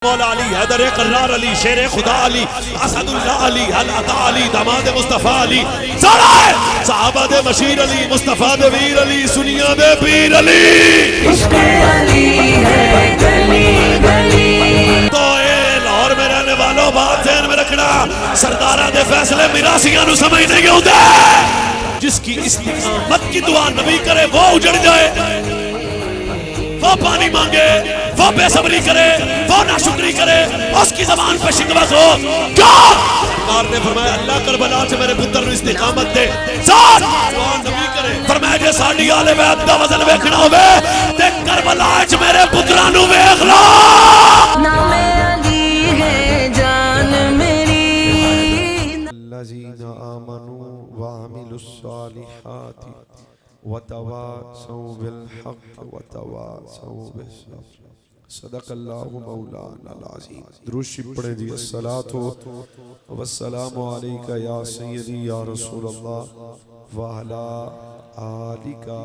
मौला अली, हैदर कर्रार अली, शेर खुदा अली, असदुल्लाह अली, अता अली, दामाद मुस्तफा अली, साहबा दे मशीर अली, मुस्तफा दे वीर अली, सुनिया दे पीर अली। इश्क़ अली है गली गली। तो ए लाहौर में रहने वालों, बात ज़हन में रखना, सरदारा दे फैसले मिरासियां नु समझ नहीं आउंदे। जिसकी इस्तिकामत की दुआ नबी करे वो उजड़ जाए, वो पानी मांगे, वो बेसब्री करे, वो नाशुक्री करे, उसकी ज़बान पे शिकवत हो। क्या सरकार ने फरमाया, अल्लाह करबला च मेरे पुत्र नु इस्तिकामत दे। साथ दुआ नबी करे, फरमाया जे साडी आले बैत दा वज़न वेखना होवे ते करबला च मेरे पुत्रा नु वेख लो। नामे अली है जान मेरी। अल्लज़ीना आमनू व अमिलुस सालिहाति वतवासौ बिल हक़ वतवासौ बिस सब्र। सदक़ल्लाहु मौलाना अज़ीम। दुरूद पढ़े जी। अस्सलातु वस्सलामु अलैका या सय्यदी या रसूलल्लाह व अला आलिका।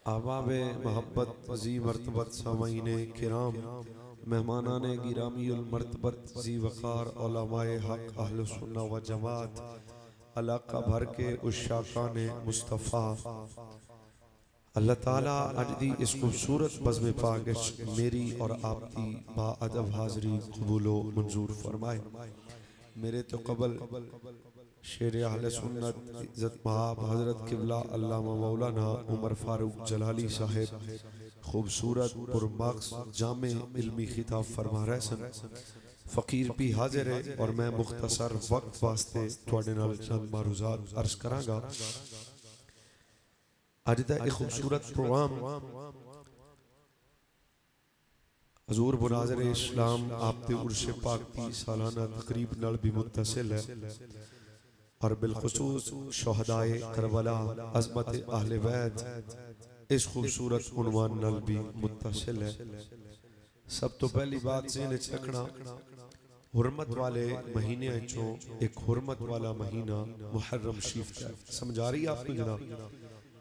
अहबाब मोहब्बत जी मर्तबत सामीन किराम, मेहमानाने गिरामीउल मर्तबत जी वक़ार, उलमाए हक़ अहले सुन्नत व जमात, इलाका भर के उशाकाने मुस्तफ़ा, अल्लाह ताला अज दी इस खूबसूरत बज़्म पाक मेरी और आपकी बाअदब हाज़री कबूलो मंजूर फरमाए। मेरे तो कबल शेर अहले सुन्नत इज़्ज़त महाब हज़रत क़िबला अल्लामा मौलाना उमर फ़ारूक जलाली साहिब खूबसूरत पुरमक्स जामे इल्मी खिताब फरमा रहे सन। फ़कीर भी हाजिर है और मैं मुख्तसर वक्त वास्ते तुहाडे नाल चंद मारूज़ात अर्ज़ करांगा। अज दा एक खूबसूरत प्रोग्राम हज़ूर मुनाज़िर इस्लाम आपदे उर्स पाक की सालाना तकरीब नाल भी मुत्तसिल है और बिलखुसूस शुहदाए करबला अज़मत अहले बैत इस खूबसूरत उन्वान नाल भी मुत्तसिल है। सब तो पहली बात ज़हन विच रखना, हुर्मत वाले महीने चो एक हुर्मत वाला महीना मुहर्रम शरीफ है। समझा रही आपको जनाब?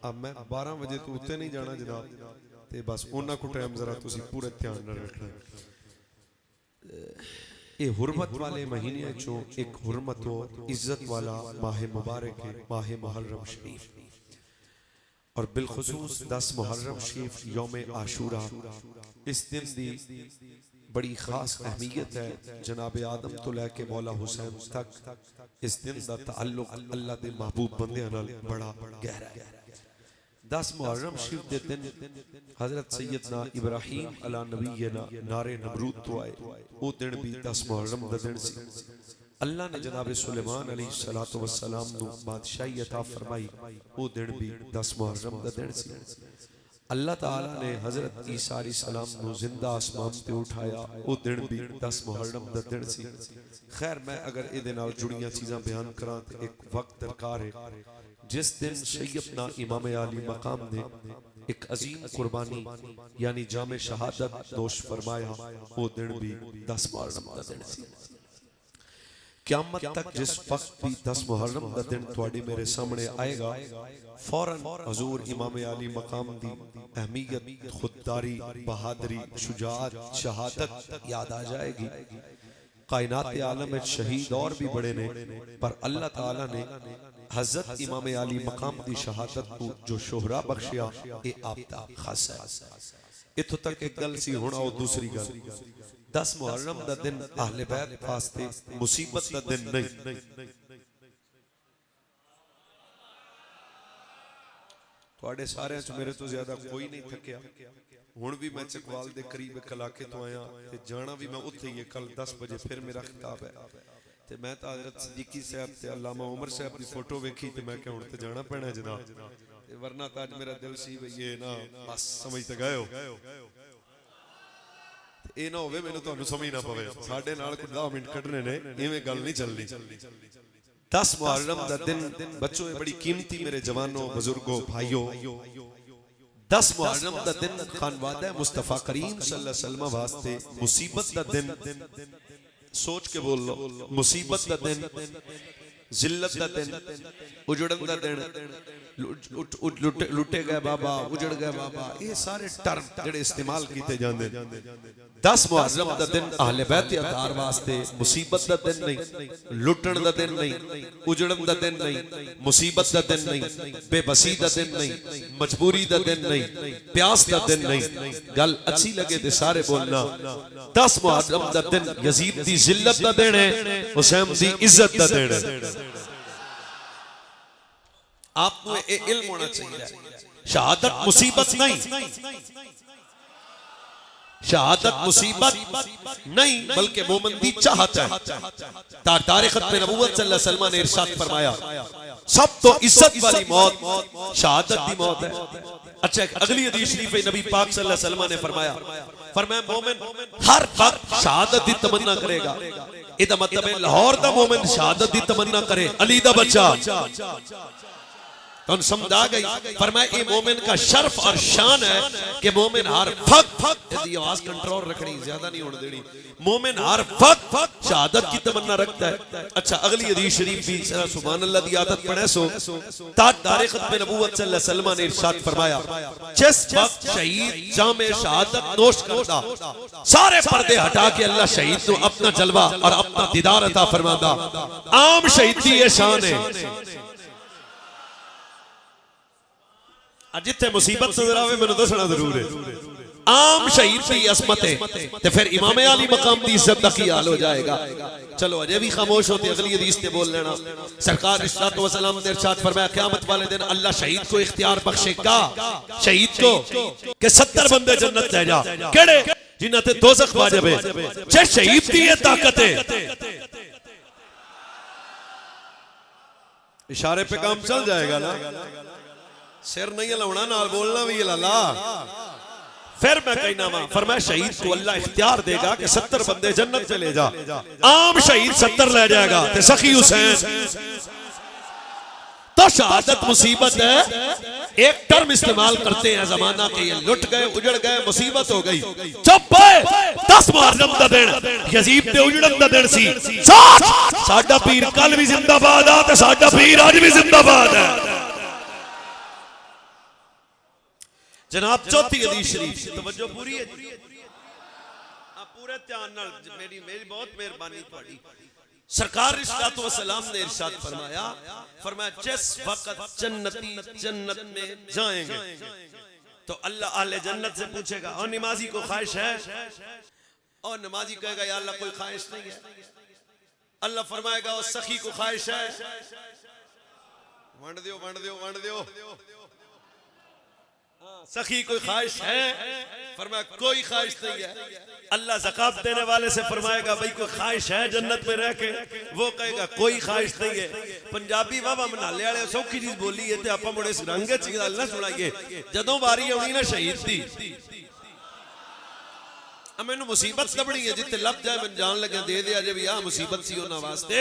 अब मैं 12 बजे तो उत्ते नहीं जाना जनाब, ते बस उन्ना को टाइम जरा तुसी पूरे ध्यान नाल रखना। ये हुर्मत वाले महीने चो एक हुर्मत हो इज्जत वाला माह मुबारक है, माह मुहर्रम शरीफ। और बिलखुसूस 10 मुहर्रम शरीफ यौम आशूरा, इस दिन दी बड़ी खास अहमियत है। जनाब आदम तो लैके मौला हुसैन तक इस दिन का ताल्लुक अल्लाह के महबूब बंदे नाल बड़ा गहरा है। 10 मुहर्रम शरीफ के दिन हजरत सैयदना इब्राहीम अला नबीना नारे नमरूद तो आए। वो दिन भी 10 मुहर्रम का दिन सी। अल्लाह ने जनाब सुलेमान अलैहिस्सलातु वस्सलाम नु बादशाही अता फरमाई। वो दिन भी 10 मुहर्रम का दिन सी। अल्लाह ताला ने हजरत ईसा अलैहिस्सलाम नु जिंदा आसमान ते उठाया। वो दिन भी 10 मुहर्रम का दिन सी। खैर मैं अगर इहदे नाल जुड़ियां चीज़ां बयान करां तो एक वक्त दरकार है। जिस दिन सैयदना इमाम आली मकाम ने एक अजीम कुर्बानी यानी जामे शहादत नोश फरमाया। वो दिन भी 10 मुहर्रम का दिन सी। क़यामत तक जिस वक्त भी 10 मुहर्रम का दिन तुहाडे मेरे सामने आएगा, फौरन हजूर इमाम आली मकाम दी अहमियत, खुददारी, बहादुरी, शुजाअत, शहादत याद आ जाएगी। कायनात आलम में शहीद और भी बड़े ने, पर अल्लाह ताला ने हजरत इमाम आली मकाम दी शहादत को जो शोहरा बख्शिया, ये आपदा खास है। इत्थों तक एक गल सी, हुण आओ दूसरी गल। 10 मुहर्रम का दिन अहले बैत वास्ते मुसीबत का दिन नहीं। तुहाडे सारे च मेरे तो ज्यादा कोई नहीं थकिया। हुण भी मैं चकवाल दे करीब एक इलाके तो आया ते जाना भी मैं उत्थे ही है। कल 10 बजे फिर मेरा खिताब है ते मैं तो हज़रत सिद्दीकी साहब ते अल्लामा उमर साहब की फोटो वेखी ते मैं क्या हुण ते जाना पैना जनाब, वरना तो अज मेरा दिल सी भई ये ना बस समझ ते गए हो, ये ना होवे मैनूं तुहानूं समझ ना पवे। साडे नाल कोई 10 मिनट कढने ने, इवें गल नहीं चलनी। 10 मुहर्रम का दिन बच्चों बड़ी कीमती, मेरे जवानों बुजुर्गों भाइयों। 10 मुहर्रम का दिन खानवादा मुस्तफा करीम सल्लल्लाहु अलैहि वसल्लम वास्ते मुसीबत का दिन। सोच के बोल लो, मुसीबत का दिन, जिल्लत का दिन, उजड़न का दिन, लुटे गए बाबा, उजड़ गए बाबा, ये सारे टर्म जेडे इस्तेमाल किए जाते। 10 मुहर्रम दा दिन अहले बैत अतार वास्ते मुसीबत दा दिन नहीं, लुटण दा दिन नहीं, उजड़न दा दिन नहीं, मुसीबत दा दिन नहीं, बेबसी दा दिन नहीं, मजबूरी दा दिन नहीं, प्यास दा दिन नहीं। गल अच्छी लगे ते सारे बोलना। 10 मुहर्रम दा दिन यजीद दी जिल्लत दा दिन है, हुसैन दी इज्जत दा दिन है। आपको ये इल्म होना चाहिए। शहादत मुसीबत नहीं, शहादत मुसीबत नहीं बल्कि मोमिन दी चाहत है। तारदार खत्म नबूवत सल्लल्लाहु अलैहि वसल्लम ने इरशाद फरमाया सब तो इज्जत वाली मौत शहादत दी मौत है। अच्छा, अगली हदीस शरीफ में नबी पाक सल्लल्लाहु अलैहि वसल्लम ने फरमाया मोमिन हर वक्त शहादत दी तमन्ना करेगा। इदा मतलब है लाहौर दा मोमिन शहादत दी तमन्ना करे। अली दा बच्चा तो समझ आ गई। फरमाया ये मोमिन का शर्फ और शान है कि मोमिन हर वक्त यदि आवाज कंट्रोल रखनी, ज्यादा नहीं होने देनी। मोमिन हर वक्त शहादत की तमन्ना रखता है। अच्छा, अगली हदीस शरीफ भी सुभान अल्लाह दी आदत पढ़े सो। तारीख खत्म नबूवत सल्लल्लाहु अलैहि वसल्लम ने इरशाद फरमाया जिस वक्त शहीद जामे शहादत नोश करता, सारे पर्दे हटा के अल्लाह शहीद को अपना जलवा और अपना दीदार अता फरमाता। आम शहीद की ये शान है। जिथे मुसीबत नजर आवे मैंने दसना जरूर है। आम शहीद की असमत है तो फिर इमाम अली मकाम की इज्जत का की हाल हो जाएगा। चलो अजय भी खामोश होते, अगली हदीस पे बोल लेना। सरकार अलैहिस्सलातु वस्सलाम ने इरशाद फरमाया क़यामत वाले दिन अल्लाह शहीद को इख्तियार बख्शेगा, शहीद को कि 70 बंदे जन्नत ले जा। केड़े? जिन्हां ते दोज़ख वाजिब है। जे शहीद की ये ताकत है, इशारे पे काम चल जाएगा ना। सिर नहीं हिलाना, नाल बोलना भी हिला। फिर मैं कहना वा फरमाया शहीद को अल्लाह इख्तियार देगा कि 70 बंदे जन्नत में ले जा। आम शहीद 70 ले जाएगा ते सखी हुसैन। तो शहादत मुसीबत है। एक टर्म इस्तेमाल करते हैं जमाना के ये लुट गए, उजड़ गए, मुसीबत हो गई। चुप है। 10 मुहर्रम दा दिन यजीद ते उजड़न दा दिन सी। साडा पीर कल भी जिंदाबाद आ ते साडा पीर आज भी जिंदाबाद है। जनाब चौथी हदीस शरीफ, तवज्जो पूरी है, पूरे ध्यान नाल। मेरी बहुत मेहरबानी थोड़ी। सरकार अलैहिस्सलातु वस्सलाम ने इरशाद फरमाया जिस वक्त जन्नती जन्नत में जाएंगे तो अल्लाह अहले जन्नत से पूछेगा और नमाजी को ख्वाहिश है? और नमाजी कहेगा या अल्लाह कोई ख्वाहिश नहीं है। अल्लाह फरमाएगा और सखी को ख्वाहिश है? वंड दियो वंड दियो वंड दियो। सखी कोई ख्वाहिश है? फरमाया कोई ख्वाहिश नहीं है। अल्लाह ज़कात देने वाले से फरमाएगा भाई कोई ख्वाहिश है जन्नत में रह के? वो कहेगा कोई ख्वाहिश नहीं है। पंजाबी बाबा मनाले वाले सौखी चीज बोली है ते आपां बड़े रंग च गल ना सुनाइए। जदों बारी आनी ना शहीद दी, मैनू मुसीबत लभनी है जिथे लभ जाए मैं जान लगे दे दे अजे भी आ मुसीबत सी उन्हां वास्ते।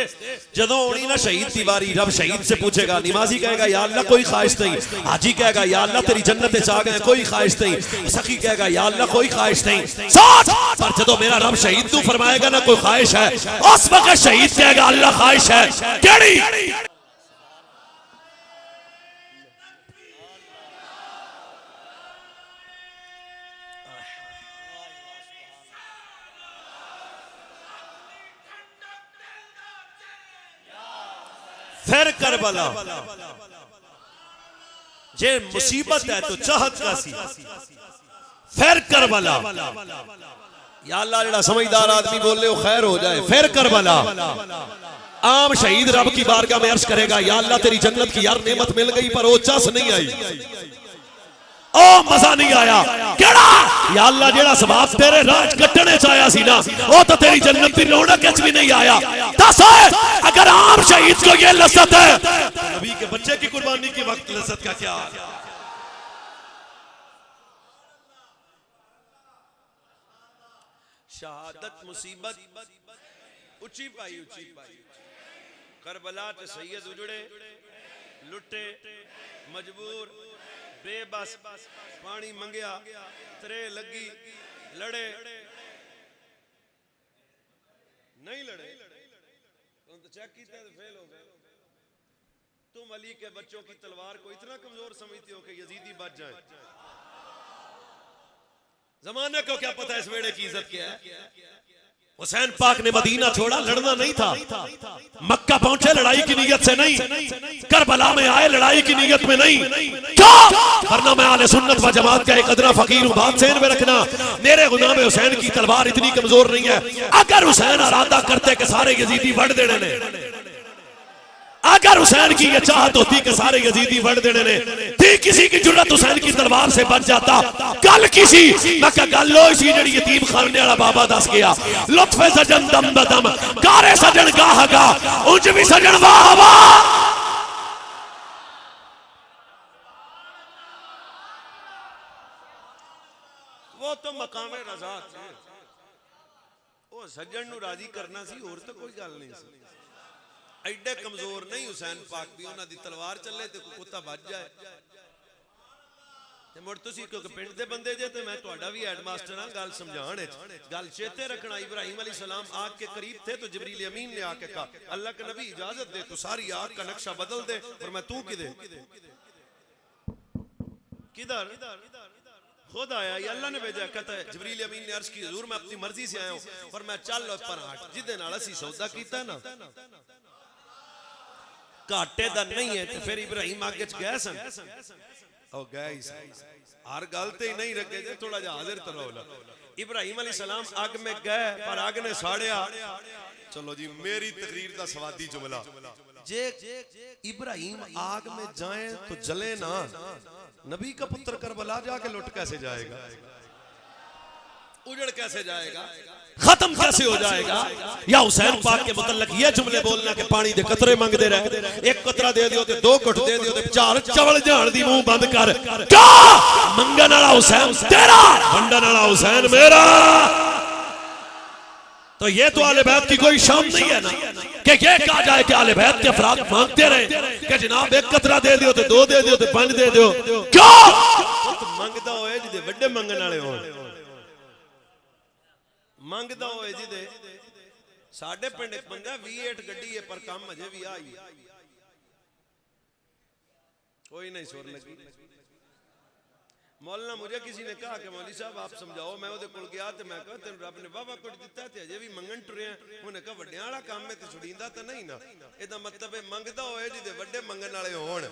जदों आनी ना शहीद दी बारी, रब शहीद से पूछेगा। नमाजी कहेगा या अल्लाह कोई ख्वाहिश नहीं। हाजी कहेगा या अल्लाह तेरी जन्नत में आ गए कोई ख्वाहिश नहीं। सखी कहेगा या अल्लाह कोई ख्वाहिश नहीं। सोच, पर जदों मेरा रब शहीद तू फरमाएगा ना कोई ख्वाहिश है, उस वक्त शहीद कहेगा अल्लाह ख्वाहिश है केड़ी? फिर करबला जे मुसीबत है तो चाहत का सी। फिर करबला या अल्लाह जेड़ा समझदार आदमी बोले वो खैर हो जाए। फिर करबला आम शहीद रब की बारगाह में अर्ज करेगा या अल्लाह तेरी जन्नत की यार नेमत मिल गई पर वो चस नहीं आई, ओ मजा नहीं आया। केड़ा? या अल्लाह जेड़ा सबाब तेरे राज कटने चाया सी ना वो तो तेरी जन्नत की रौनक च भी नहीं आया। दस अगर आम शहीद को ये लज्जत है नबी के बच्चे की कुर्बानी के वक्त लज्जत का क्या? शहादत मुसीबत ऊंची पाई ऊंची पाई। करबला ते सैयद उजड़े, लुटे, मजबूर, बेबस, पानी मंगया, त्रे लगी, लड़े नहीं लड़े तो चेक किया फेल हो गए। तुम अली के बच्चों की तलवार को इतना कमजोर समझते हो कि यजीदी बच जाए। जमाने को क्या पता इस वेड़े की इज्जत क्या है। हुसैन पाक ने मदीना छोड़ा, लड़ना नहीं था। मक्का पहुंचे लड़ाई की नीयत से नहीं, करबला में आए लड़ाई की नीयत में नहीं। क्यों? वरना मैं आले सुन्नत व जमात का एक अदना फकीर हूं। बात सेन में रखना, मेरे गुलाम हुसैन की तलवार इतनी कमजोर नहीं है। अगर हुसैन इरादा करते कि सारे यजीदी वड़ देने ने, अगर हुसैन की ये चाहत होती कि सारे यजीदी वड़ देने ने, थी किसी की जुर्रत हुसैन की तलवार से बच जाता। कल किसी मैं क्या गल लो इसी जड़ी यतीम खाने वाला बाबा दस गया, लुत्फे सजन दम बदम गारे सजन गाह गा उंज भी सजन वाह वाह। वो तो मकामे रजा थे, वो सज्जन नु राजी करना सी, और तो कोई गल नहीं सी। एडे कमजोर नहीं हुसैन पाक भी, उन्हां दी तलवार चले ते कुत्ता बच जाए ते मुड़ तुसी क्योंकि पिंड दे बंदे जे ते मैं तुहाडा भी हेडमास्टर हां, गल समझाण विच गल चेते रखना। इब्राहिम अलैहिस्सलाम आग के करीब थे तो जिब्रील अमीन ने आके कहा, अल्लाह के नबी इजाजत दे तो सारी आग का नक्शा बदल दे। और मैं तू किधर खुद आया, ये अल्लाह ने भेजा। कहता है जिब्रील अमीन ने अर्ज की, हुजूर मैं अपनी मर्जी से आया हूं, पर मैं चल पर हट जिदे नाल असीं सौदा कीता ना घाटे दा नहीं है। तो फिर इब्राहिम आगे गए सन, ओ गए हर गल ते ही नहीं रखे जे, थोड़ा जा हाजिर तो रहो। इब्राहिम अलैहिस्सलाम आग में गए पर आग ने साड़िया। चलो जी मेरी तकरीर का सवादी जुमला, जे इब्राहिम आग में जाए तो जले ना, नबी का पुत्र करबला जाके लुट कैसे जाएगा, उजड़ कैसे जाएगा, खत्म कैसे हो जाएगा। या हुसैन पाक के मुतल्लक ये जुमले बोलना कि पानी दे कतरे मंगदे रहे, एक कतरा दे दियो ते दो घुट दे दियो ते चार चवल जान दी मुंह बंद कर। क्या मंगन वाला हुसैन तेरा, वंडन वाला हुसैन मेरा। तो ये तो आले बैत की कोई शान नहीं है ना कि ये कहा जाए कि आले बैत के अफराद मांगते रहे कि जनाब एक कतरा दे दियो ते दो दे दियो ते पांच दे दियो। क्यों मंगदा होए जिदे बड़े मंगन वाले होण, मंगदा होए जिदे साडे पिंड एक बंदा V8 गड्डी है पर काम अजे भी आई कोई नहीं सुर लगी। मौलाना मुझे किसी ने कहा कि मौलवी साहब आप समझाओ, मैं ओदे कोल गया ते मैं कहा तेन रब ने वावा कुछ दिता ते अजे भी मंगन टुरे। उन्हें कहा वड्डियां वाला काम में ते छुड़ींदा ते नहीं ना, एदा मतलब है मंगदा होए जिदे वड्डे मंगन वाले होण।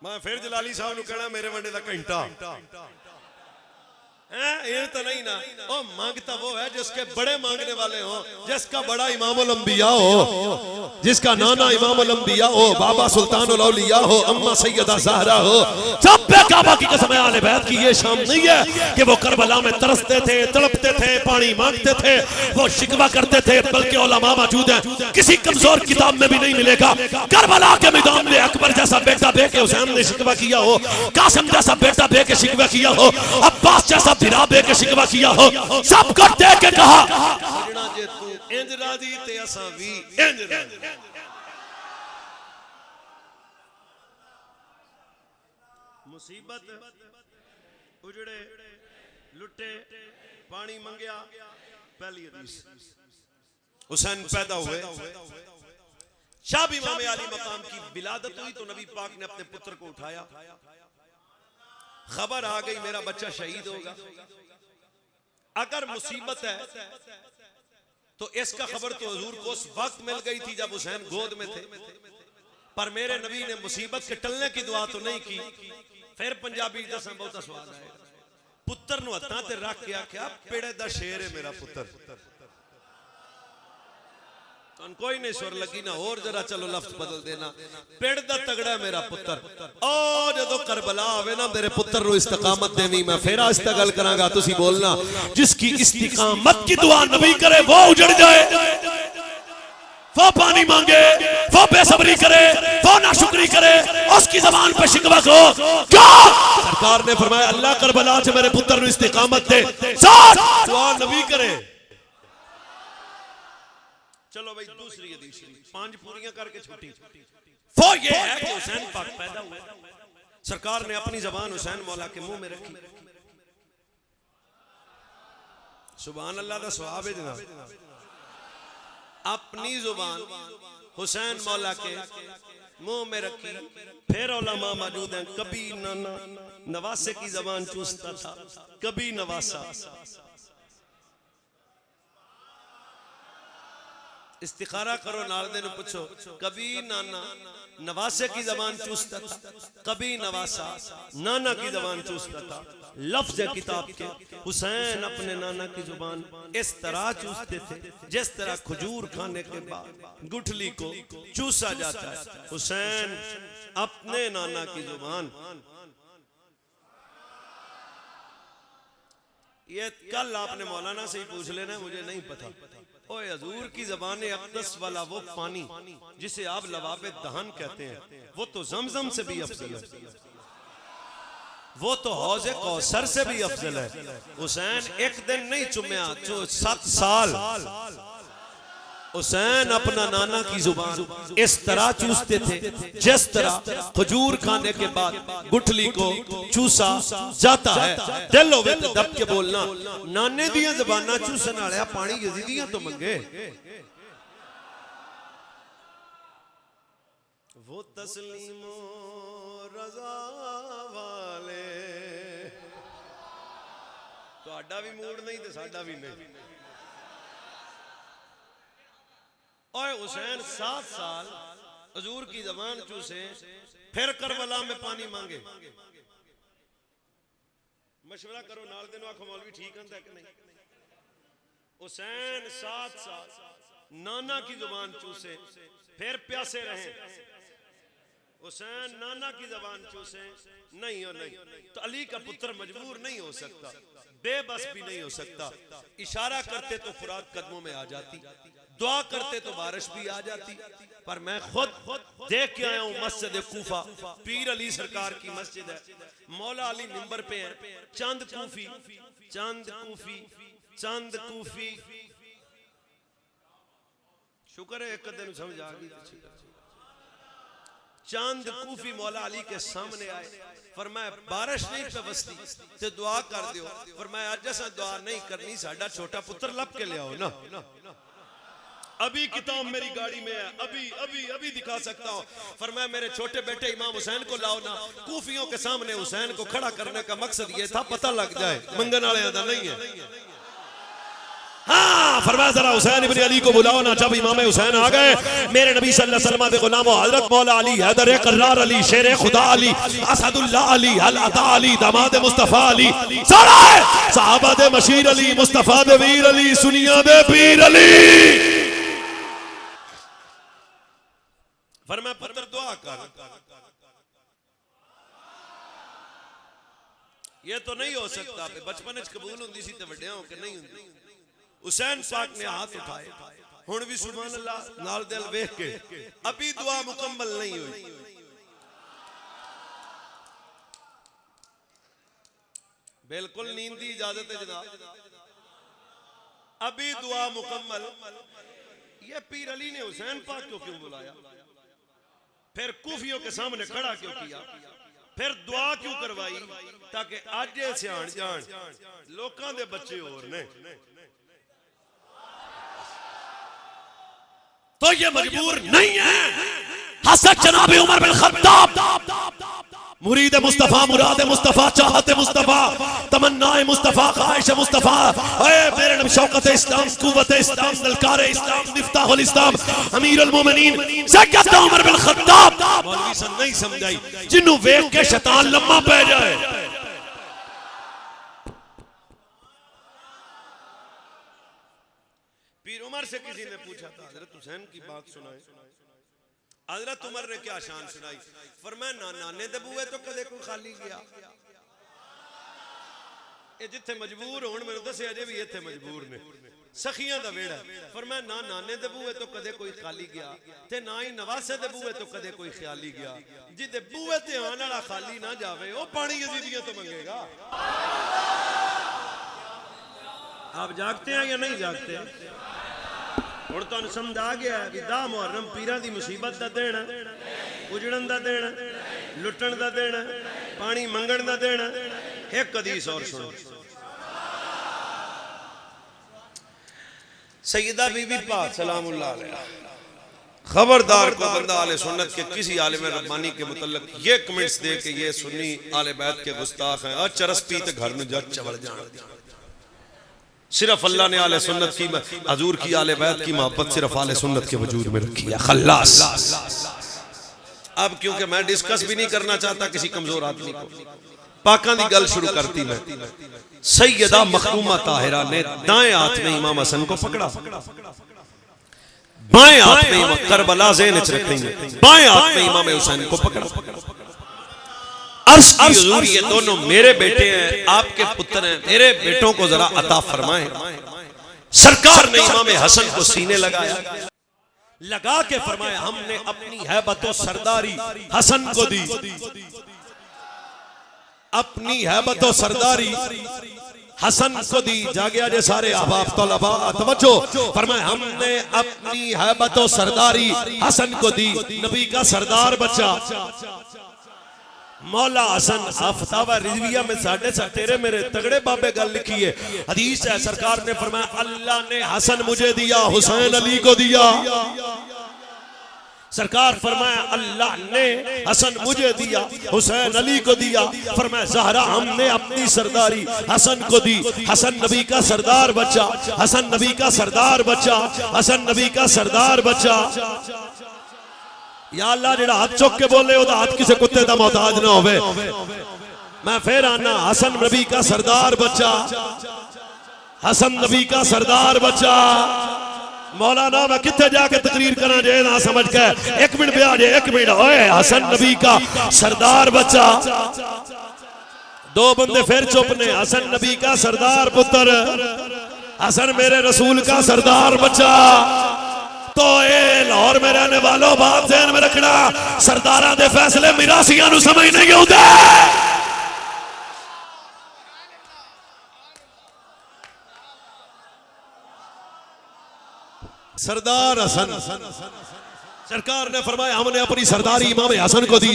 मैं फिर जलाली साहब नु कहना मेरे वंडे दा घंटा ये तो नहीं ना। ओ मांगता वो है जिसके बड़े मांगने वाले हो, जिसका बड़ा इमामुल अंबिया हो, जिसका नाना इमामुल अंबिया हो, बाबा सुल्तानुल औलिया हो, अम्मा सैयदा ज़हरा हो। सब पे काबा की कसम आले बैत की ये शाम नहीं है कि वो करबला में तरसते थे, तड़पते थे, पानी मांगते थे, वो शिकवा करते थे। बल्कि उलमा मौजूद हैं, किसी कमजोर किताब में भी नहीं मिलेगा करबला के मैदान में अकबर जैसा बेटा दे के हुसैन ने शिकवा किया हो, कासिम जैसा बेटा दे के शिकवा किया हो, अब्बास जैसा भिरा दे के शिकवा किया हो। सबको दे के कहा जे तू इंज राजी ते असां भी इंज राजी। मुसीबत उजड़े लुटे पानी मंगया। पहली हदीस हुसैन पैदा हुए, शाह इमाम अली मकाम की विलादत हुई तो नबी पाक ने अपने पुत्र को उठाया। खबर आ गई मेरा बच्चा शहीद होगा। अगर मुसीबत है तो इसका खबर तो हुजूर को उस वक्त मिल गई थी जब हुसैन गोद में थे, पर मेरे नबी ने मुसीबत के टलने की दुआ तो नहीं की। फिर पंजाबी दसा बहुत स्वाद आएगा, पुत्र नु हत्थां ते रख के आख्या पेड़े दा शेर है मेरा पुत्र। कोई नहीं सुर लगी ना, और जरा चलो लफ्ज बदल देना, पेड़ दा तगड़ा मेरा पुत्र। ओ जदों करबला आवे ना मेरे पुत्र नु इस्तिकामत देवी। मैं फिर आस्ता गल करांगा, तुसी बोलना जिसकी इस्तिकामत की दुआ नबी करे वो उजड़ जाए, वो पानी मांगे, वो बेसब्री करे, वो नाशुक्री करे, उसकी जबान पे शिकवा हो। क्यों? सरकार ने फरमाया अल्लाह करबला च मेरे पुत्र नु इस्तिकामत दे, दुआ नबी करे। चलो भाई दूसरी हदीस पांच पूरियां करके छुट्टी। वो ये है कि हुसैन पाक पैदा हुए, सरकार ने अपनी जबान हुसैन मौला के मुंह में रखी। सुभान अल्लाह दा सवाब है जनाब। अपनी जुबान हुसैन मौला के मुंह में रखी। फिर उलमा मौजूद हैं, कभी नाना नवासे की जबान चूसता था, कभी नवासा। इस्तिखारा करो, नालदे ने पूछो, कभी नाना नवासे की जबान चूसता था, कभी नवासा नाना की जबान चूसता था। लफ्ज है किताब के, हुसैन अपने नाना की जुबान इस तरह चूसते थे जिस तरह खजूर खाने के बाद गुठली को चूसा जाता है। हुसैन अपने नाना की जुबान, ये कल आपने मौलाना से ही पूछ लेना, मुझे नहीं पता। ओए हजूर की ज़बान अक़दस वाला वो पानी जिसे आप लवाबे दहन कहते हैं, वो तो ज़मज़म से भी अफजल है, वो तो हौज़े कौसर से भी अफजल है। हुसैन एक दिन नहीं चुम्या, जो 7 साल हुसैन अपना नाना की जुबान इस तरह चूसते थे जिस तरह खजूर खाने के बाद गुठली को चूसा जाता है। दिल होवे ते दब के बोलना, नाने दियां ज़बानां चूसन वाले पानी यजीदियां तो मंगे। वो तस्लीमो रज़ा वाले, तुहाडा भी मूड नहीं ते साडा भी नहीं। और हुसैन 7 साल हजूर की जबान चूसे, फिर करबला में पानी मांगे। मशवरा करो, नाल दिन आखो मौलवी ठीक है कि नहीं। हुसैन 7 साल नाना की जुबान चूसे, फिर प्यासे रहे। हुसैन नाना की जबान चूसे, नहीं हो नहीं तो अली का पुत्र मजबूर नहीं हो सकता, बेबस भी नहीं हो सकता। इशारा करते तो फुरात कदमों में आ जाती, दुआ करते तो बारिश भी आ जाती। पर मैं खुद देख के आया हूं मस्जिद कूफा, पीर अली सरकार की मस्जिद है, मौला अली मिंबर पे है, चंद कूफी चंद कूफी चंद कूफी। शुक्र है एक दिन समझ आ गई। चंद कूफी मौला अली के सामने आए, फरमाया बारिश नहीं पे बसती ते दुआ कर दियो। फरमाया आज ऐसा दुआ नहीं करनी, साडा छोटा पुत्र लब के ले आओ ना। अभी किताब मेरी गाड़ी में है, अभी अभी अभी दिखा सकता हूँ। फरमाया मेरे छोटे बेटे इमाम हुसैन को लाओ ना। कूफियों के सामने हुसैन को खड़ा करने का मकसद ये था, पता लग जाए मंगन वाले आदा नहीं है। हाँ, फरमाया जरा हुसैन इब्न अली को बुलाओ ना। जब इमाम हुसैन आ गए, मेरे नबी सल्लल्लाहु अलैहि वसल्लम के गुलामों हजरत मौला अली, हैदर कर्रार अली, शेर खुदा अली, असदुल्लाह अली, अल अता अली, दामाद मुस्तफा अली, सारे सहाबा दे मशीर अली, मुस्तफा दे वीर अली, सुनिया दे पीर अली। फरमाया पुत्र दुआ कर। ये तो नहीं हो सकता, बचपन च कबूल हुंदी सी ते वड्डियां होके नहीं हुंदी। हुसैन पाक ने हाथ उठाए, हुण भी सुभान अल्लाह नाल दिल वेख के, अभी दुआ मुकम्मल नहीं हुई। बिल्कुल नींद की इजाजत है जनाब, अभी दुआ मुकम्मल। ये पीर अली ने हुसैन पाक को क्यों बुलाया, फिर कूफियों के सामने खड़ा क्यों किया, फिर दुआ क्यों करवाई, ताकि आज सियाण जान लोकां दे बच्चे होर ने। तो ये मजबूर नहीं है। हज़रत जनाब उमर बिन खत्ताब, मुरीद मुस्तफा, मुराद मुस्तफा, चाहते मुस्तफा, तमन्नाए मुस्तफा, ख्वाहिश मुस्तफा, मेरे नबी शौकत इस्लाम, कुव्वत इस्लाम, दलकार इस्लाम, मिफ्ताहुल इस्लाम, अमीरुल मोमिनीन सैयद उमर बिन खत्ताब। मौलवी सन नहीं समझाई, जिन्हों वेख के शैतान लम्मा पै जाए। पीर उमर से किसी ने पूछा था, हजरत हुसैन की बात सुनाए। हजरत उमर ने क्या शान सुनाई। फरमाया नाने दे बूए तो कदे कोई खाली गया, ये जिथे मजबूर होण मेनू दसे अजे भी इत्थे मजबूर ने, सखियां दा वेड़ा। फरमाया ना नाने दे बूए तो कदे कोई खाली गया, ते ना ही नवासे दे बूए तो कदे कोई ख्याली गया। जिदे बूए ते आने वाला खाली ना जावे, वो पानी यजीदियां तो मंगेगा। आप जागते हैं या नहीं जागते? हुण तुहानूं समझ आ गया कि दा मुहर्रम पीरां दी मुसीबत दा दिन, उजड़न दा दिन, लुटण दा दिन, पानी मंगण दा दिन। एक हदीस और सुनो, सैयदा बीबी पाक सलामुल्लाह अलैहा, खबरदार को बंदा आले सुन्नत के किसी आलिम रब्बानी के मुतल्लिक ये कमेंट्स दे के ये सुन्नी आले बैत के गुस्ताख हैं और चरस पीते घर में जा चवल जाना। सिर्फ अल्लाह ने आले सुन्नत की हजूर की आले बैत की मोहब्बत सिर्फ आले सुन्नत के वजूद में रखी है। खल्लास। अब क्योंकि मैं डिस्कस भी नहीं करना चाहता किसी कमजोर आदमी को, पाकां दी गल शुरू करती मैं। सैयदा मखदूमा ताहिरा ने दाएं हाथ में इमाम हसन को पकड़ा, बाएं हाथ में करबला ज़हन च रखेंगे, बाएं हाथ में इमाम हुसैन को पकड़ा। अर्श की हुजूर ये दोनों मेरे बेटे हैं, आपके पुत्र हैं, मेरे बेटों को जरा अता फरमाएं। सरकार ने इमाम हसन को सीने लगाया, लगा के फरमाया हमने अपनी हैबत और सरदारी हसन को दी, अपनी हैबत और सरदारी हसन को दी। जागे आजे सारे अहबाब तलबा तवज्जो फरमाया हमने अपनी हैबत और सरदारी हसन को दी। नबी का सरदार बच्चा मौला हसन फतावा रिजविया में साढ़े तेरे मेरे तगड़े बाबे गल लिखी है, हदीस है, सरकार ने फरमाया अल्लाह ने हसन मुझे दिया, हुसैन अली को दिया। सरकार फरमाया अल्लाह ने हसन मुझे दिया, हुसैन अली को दिया। फरमाया ज़हरा हमने अपनी सरदारी हसन को दी। हसन नबी का सरदार बच्चा, हसन नबी का सरदार बच्चा, हसन नबी का सरदार बच्चा। या अल्लाह जेड़ा हाथ चुक के बोले ओदा हाथ किसी कुत्ते दा मोहताज ना होवे। मैं फिर आना, हसन नबी का सरदार बच्चा, हसन नबी का सरदार बच्चा। मौलाना मैं कितने जाके तकरीर करा जे ना समझ के, एक मिनट ब्याह जे, एक मिनट। ओए हसन नबी का सरदार बच्चा। दो बंदे फिर चुप ने। हसन नबी का सरदार पुत्र, हसन मेरे रसूल का सरदार बच्चा। तो ए लाहौर में रहने वालों बात ज़हन में रखना, सरदारां दे फैसले मिरासियां नूं समझ नहीं आउंदे। सरदार हसन, सरकार ने फरमाया हमने अपनी सरदारी इमाम हसन को दी।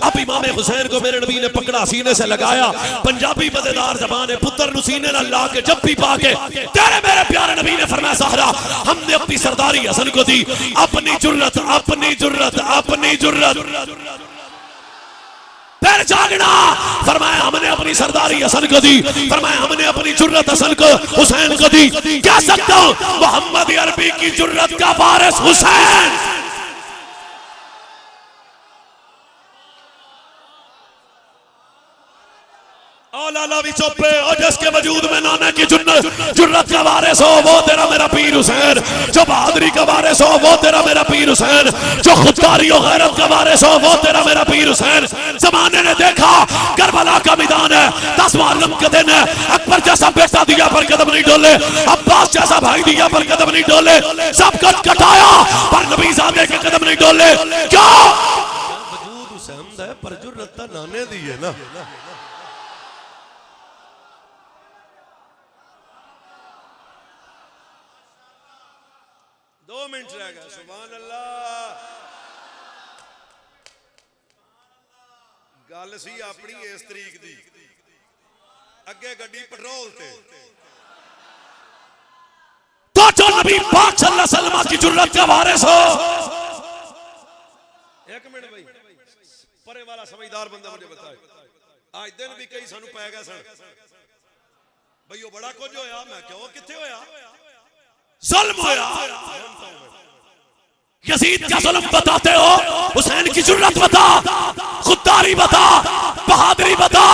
अब इमाम हुसैन को मेरे नबी ने पकड़ा, सीने से लगाया। पंजाबी मजेदार जबान है, पुत्र नु सीने न ला के जब भी पाके तेरे मेरे प्यारे नबी ने फरमाया ज़हरा हमने अपनी सरदारी हसन को दी। अपनी जुर्रत, अपनी जुर्रत, अपनी जुर्रत। फिर जागना, फरमाया हमने अपनी सरदारी हसन को दी। फरमाया हमने अपनी जुर्रत हसन को हुसैन को दी। कह सकता हूं मोहम्मद अरबी की जुर्रत का वारिस हुसैन। औलाला भी चुप्पे और जिसके वजूद में नाना की जुर्रत का वारिस हो वो तेरा मेरा पीर हुसैन। जो बहादुरी का वारिस हो वो तेरा मेरा पीर हुसैन। जो खुददारी और गैरत का वारिस हो वो तेरा मेरा पीर हुसैन। जमाने ने देखा करबला का मैदान है, 10 मुहर्रम के दिन है। अकबर जैसा बेटा दिया पर कदम नहीं डोले, अब्बास जैसा भाई दिया पर कदम नहीं डोले। सब कुछ कटाया पर नबी ज़ादे के कदम नहीं डोले। क्यों? वजूद हुसैन है पर जुर्रत नाने दी है ना। दो मिनट रह गए। सुभान अल्लाह। गल सी अपनी इस तरीक दी, अगे गड्डी पेट्रोल ते तो जो नबी पाक सल्लल्लाहु अलैहि वसल्लम की जुर्रत का वारिस हो। एक मिनट भाई, परे वाला समझदार बंदा मुझे बताए, आज दिन भी कई सानू पै गए सन भाई, वो बड़ा कुछ होया। मैं क्यों किथे होया? जुल्म होया। यजीद का जुल्म बताते हो, हुसैन की जुर्रत बता, खुददारी बता, बहादुरी बता।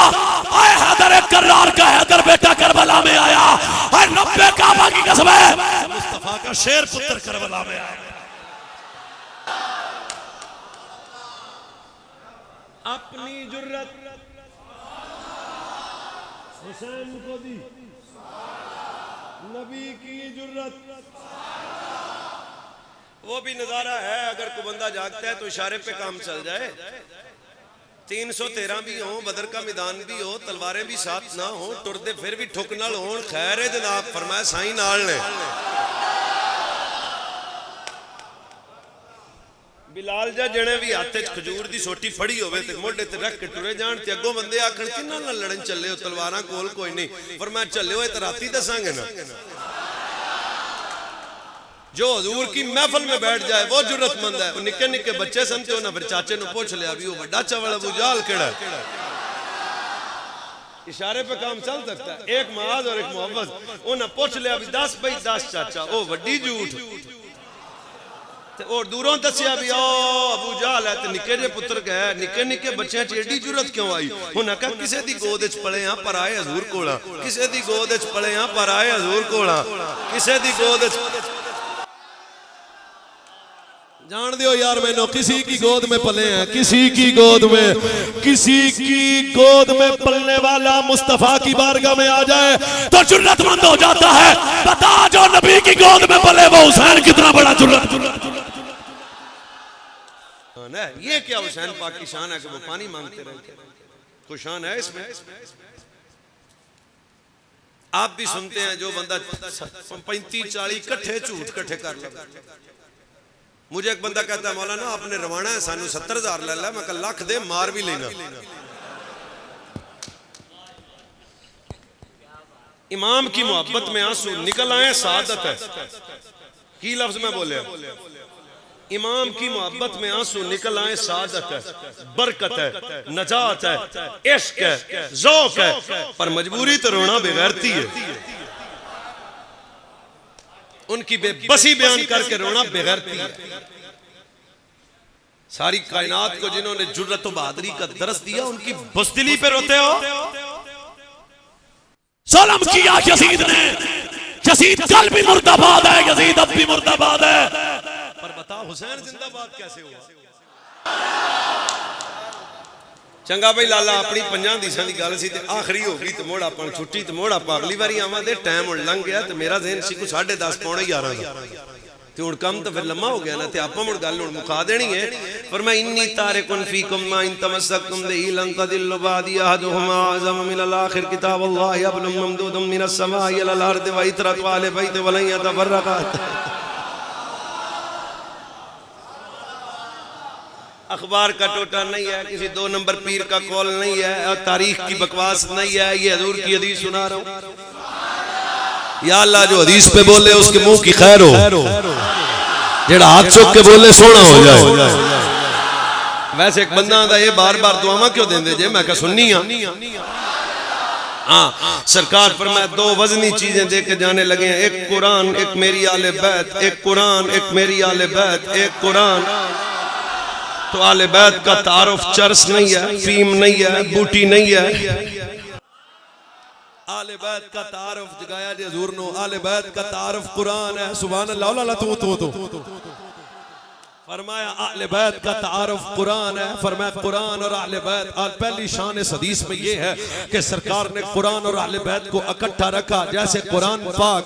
आए हैदर कर्रार का हैदर बेटा करबला में आया। आए रब्बे काबा की कसम है मुस्तफा का शेर पुत्र करबला में आया। अपनी जुर्रत हुसैन को दी, नबी की जुर्रत। वो भी नजारा है, अगर कोई बंदा जागता है तो इशारे पे काम चल जाए। 313 भी हो, बदर का मैदान भी हो, तलवारें भी साथ ना हो, टुरदे फिर भी ठुक नाल होण। खैर है जनाब, फरमाया साईं नाल ने। बिलाल जा जने भी हाथ च खजूर दी सोटी फड़ी होवे ते मोढे ते रख के टुरे जाण ते अगों बंदे आखण किन्ना नाल लड़न चले हो, तलवारां कोल कोई नहीं। फरमाया चले हो ते राती दसांगे ना। जो हजूर की महफिल में बैठ जाए वो जुर्रतमंद है। वो निके निके बच्चे सन ते उन्हें फिर चाचे नु पूछ लिया भी वो बड़ा चावल अबू जहल केड़ा है। इशारे पे काम चल सकता है। एक माज और एक मोहब्बत, उन्हें पूछ लिया भी 10 भाई 10 चाचा, ओ वड्डी झूठ। और दूरों दसिया भी ओ अबू जहल है ते निके जे पुत्र के है, निके निके बच्चे च एडी जुरत क्यों आई? उन्हें कहा किसे दी गोद च पले हां पर आए हजूर कोला, किसे दी गोद च पले हां पर आए हजूर कोला, किसे दी गोद च। जान दियो यार मैंने किसी की गोद में पले हैं, किसी की गोद में, किसी की गोद में पलने वाला मुस्तफा की बारगाह में आ जाए तो जुर्रतमंद हो जाता है। बता जो नबी की गोद में पले वो हुसैन कितना बड़ा जुर्रत। ये क्या हुसैन पाक की शान है कि वो पानी मांगते रहते? कोई शान है इसमें? आप भी सुनते हैं जो बंदा 35-40 इकट्ठे झूठ इकट्ठे कर लेता। मुझे एक बंदा कहता है मौलाना आपने रवाना है सानू 70,000 ले ला। मैं कल लाख दे मार भी लेना। इमाम की मोहब्बत में आंसू निकल आए सादत है। की लफ्ज में बोले इमाम की मोहब्बत में आंसू निकल आए सादत है, बरकत है, नजात है, इश्क है, ज़ौक़ है। पर मजबूरी तो रोना बेगैरती है। उनकी बेबसी बयान करके रोना बेगैरती है। सारी कायनात को जिन्होंने जुर्रत व बहादुरी का दर्स दिया उनकी बुज़दिली पे रोते हो। सलाम किया यजीद ने, यजीद कल भी मुर्दाबाद है, यजीद अब भी मुर्दाबाद है। पर बताओ हुसैन जिंदाबाद कैसे हुआ? चंगा भाई लाला अपनी 50 दिशां दी गल सी ते आखिरी हो गई ते मोड़ अपन छुट्टी ते मोड़ आप अगली बारी आवांगे। टाइम हुण लंघ गया ते मेरा ज़हन सी कुछ 10:30 पौने 11 दा ते हुण कम तो फिर लम्मा हो गया ना ते आपां मुड़ गल हुण मुका देनी है। पर मैं इन्नी तारिकुन फीकुम मा इन तमस्सकतुम बिही लन तदिल्लु बादी अहदुहुमा अज़म मिनल आखिर किताबुल्लाह यब्लुम ममदूदुम मिनस समाई इलल अर्दि व इतरत वाले बैत वलन यतफर्रका। अखबार का टोटा नहीं है, किसी 2 नंबर पीर का कॉल नहीं है, और तारीख की बकवास नहीं है। ये हजूर की हदीस सुना रहा हूं। या अल्लाह जो हदीस पे बोले उसके मुंह की खैर हो, जेड़ा हाथ चुक के बोले सोना हो जाए। वैसे एक बंदा आंदा ये बार बार दुआवां क्यों देंदे जे? मैं कहा सुन्नी हाँ सरकार फरमाया 2 वजनी चीजें दे के जाने लगे हैं, एक कुरान एक मेरी आले बैत, एक कुरान एक मेरी आले बैत, एक कुरान। तो आले बैत का तारुफ चर्स नहीं है, फीम नहीं है, बूटी नहीं है। आले बैत का तारुफ जगाया जे हुजूर नो, आले बैत का तारुफ कुरान है। सुभान अल्लाह। ला तू फरमाया आले बैत का तारुफ कुरान है। फरमाया कुरान और आले बैत। पहली शान इस हदीस में ये है कि सरकार ने कुरान और आले बैत को इकट्ठा रखा। जैसे कुरान पाक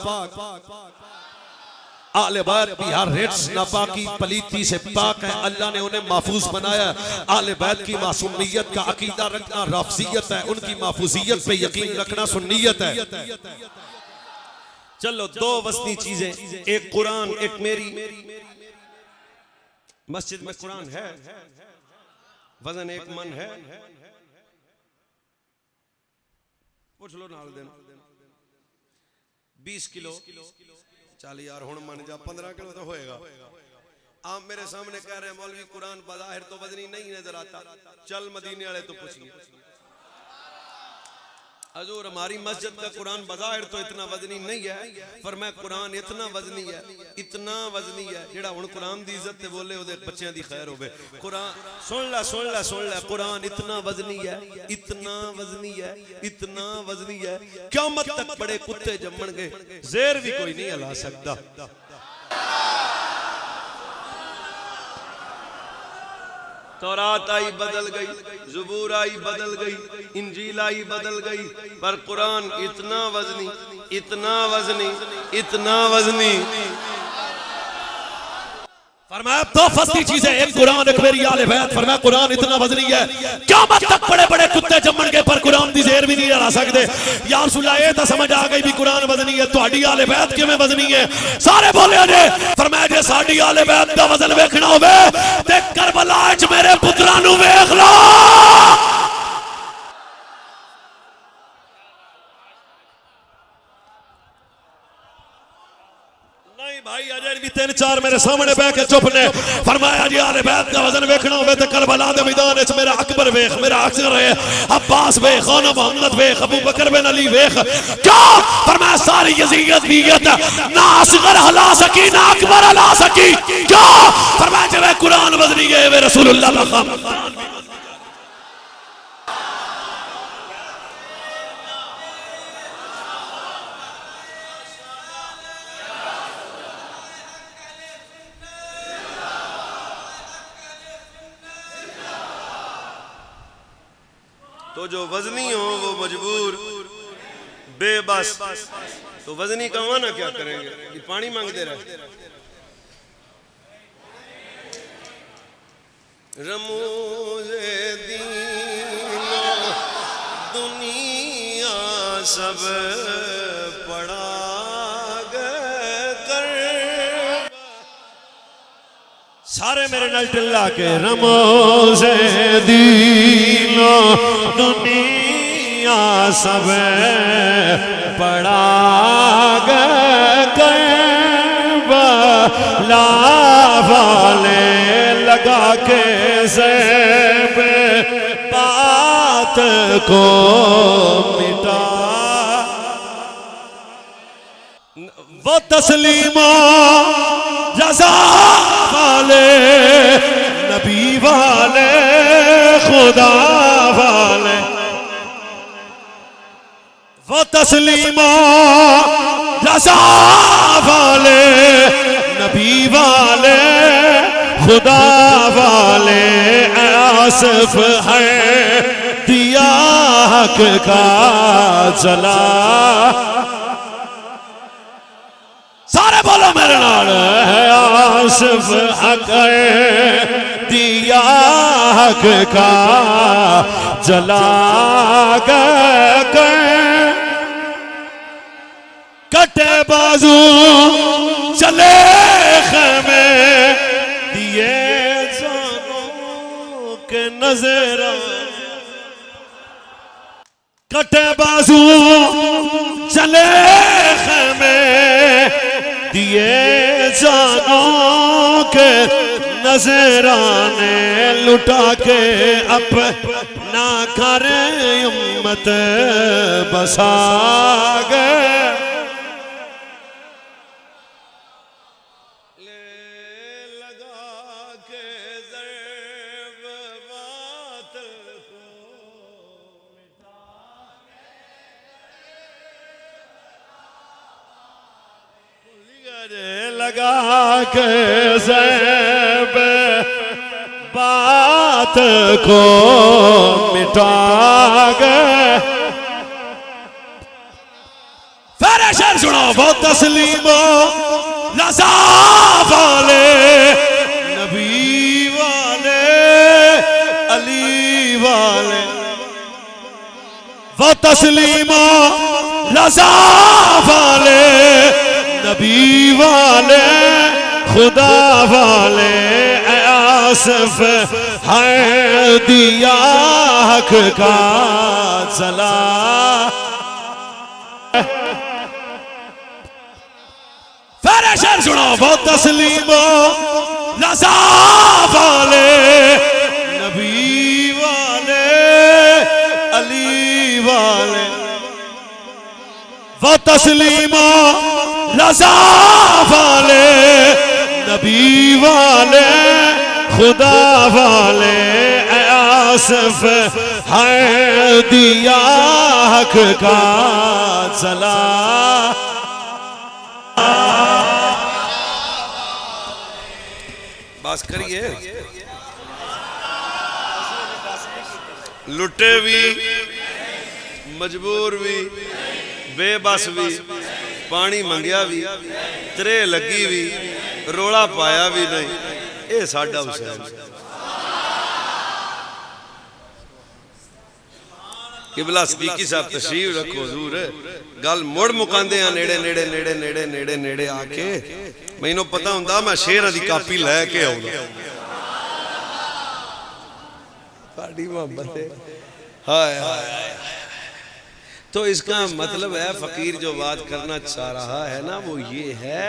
आले बैत भी हर रिट्स नापाकी पलीती से पाक है, अल्लाह ने उन्हें महफूज बनाया। आले बैत की मासूमियत का अकीदा रखना राफजियत है, उनकी महफूजियत पे यकीन रखना सुन्नियत है। चलो 2 वस्ती चीजें, एक कुरान एक मेरी। मस्जिद में कुरान है, वजन एक मन है। पूछ लो नाल दिन 20 किलो। चल यार हुण मन जा 15 किलो तो होएगा। आप मेरे सामने कह रहे हैं मौलवी कुरान बज़ाहिर तो वजनी नहीं नजर आता। चल मदीने वाले तो पूछिए हजूर हमारी मस्जिद का कुरान बज़ाहिर तो इतना वजनी नहीं है, पर मैं कुरान इतना वजनी है, इतना वजनी है जेड़ा हुण कुरान दी इज्जत ते बोले ओदे बच्चों दी खैर होवे। कुरान सुन ले कुरान इतना वजनी है, इतना वजनी है, इतना वजनी है, क़यामत तक बड़े कुत्ते जम्मणगे, ज़ेर भी कोई नहीं हिला सकता। तौरात आई बदल गई, ज़बूर आई बदल गई, इंजील आई बदल गई, पर कुरान इतना वजनी, इतना वजनी, इतना वजनी। फरमाया 2 फस्ती चीजें, एक कुरान एक मेरी आले बैत। फरमाया कुरान इतना वजनी है, क़यामत तक बड़े बड़े कुत्ते जम्मणगे पर कुरान दी ज़ेर भी नहीं हिला सकते। या रसूलल्लाह ये तो समझ आ गई भी कुरान वजनी है, तुहाडी आले बैत किवें वजनी है? सारे बोले जे। फरमाया जे साडी आले बैत दा वजन वेखना होवे ते करबला च मेरे पुत्रां नूं वेख लो। नहीं भाई अजय भी तीन चार मेरे सामने बैठ के चुप ने फरमाया जी आले बैत का वजन वेखना होवे ते करबला दे मैदान विच मेरा अकबर वेख, मेरा अक्सर है, अब्बास वेख, खाना मोहम्मद वेख, अबू बकर बिन अली वेख। क्या फरमाया सारी यजीयत बीयत ना असगर हला सकी ना अकबर हला सकी। क्या फरमाया जब कुरान वजनी गए वे रसूलुल्लाह मुहम्मद। तो जो वजनी हो वो मजबूर बेबस, तो वजनी का माना क्या करेंगे? ये पानी मांगते रहे। रमूज़े दीनो दुनिया सब पड़ा कर, सारे मेरे नाल टिल्ला के रमोज़े दीनो दुनिया सब पड़ा ला वाले लगा के ज़ेब बात को मिटा वो तस्लीमा रज़ा वाले नबी वाले खुदा वाले, वो तस्लीमा रज़ा वाले नबी वाले खुदा वाले, आसिफ है दिया हक का जला। सारे बोलो मेरे नाल, है आसिफ हक दिया हक का जला कटे बाजू चले खेमे दिए जानों के नजर, कटे बाजू चले खेमे दिए जानों के नजराने, लुटा के अपना करे उम्मत बसा गए। लगा के ज़ेब बात को मिटा गए। फिर शेर सुनो, वो तस्लीमो रज़ा वाले नबी वाले अली वाले, वो तस्लीमो रज़ा वाले नबी वाले खुदा वाले, आसिफ है दिया हक का जला। फिर शेर सुनो, वो तस्लीमो रज़ा वाले नबी वाले अली वाले, वो तस्लीमो रज़ा वाले नबी वाले खुदा वाले, आसिफ है दिया हक का जला। बस करिए, लुटे भी मजबूर भी बेबस भी, पानी मंगया भी, त्रे लगी भी, रोला पाया भी नहीं, ये साडा हुसैन। किबला सदीकी साहब तशरीफ रखो हुजूर, गल मुड़ मुकांदे आ नेड़े नेड़े नेड़े नेड़े नेड़े नेड़े आके, मैनू पता हुंदा मैं शेर दी कापी लैके आऊंगा। साडी मोहब्बत है, हाय हाय। तो इसका मतलब है फकीर जो बात करना चाह रहा है ना, वो ये है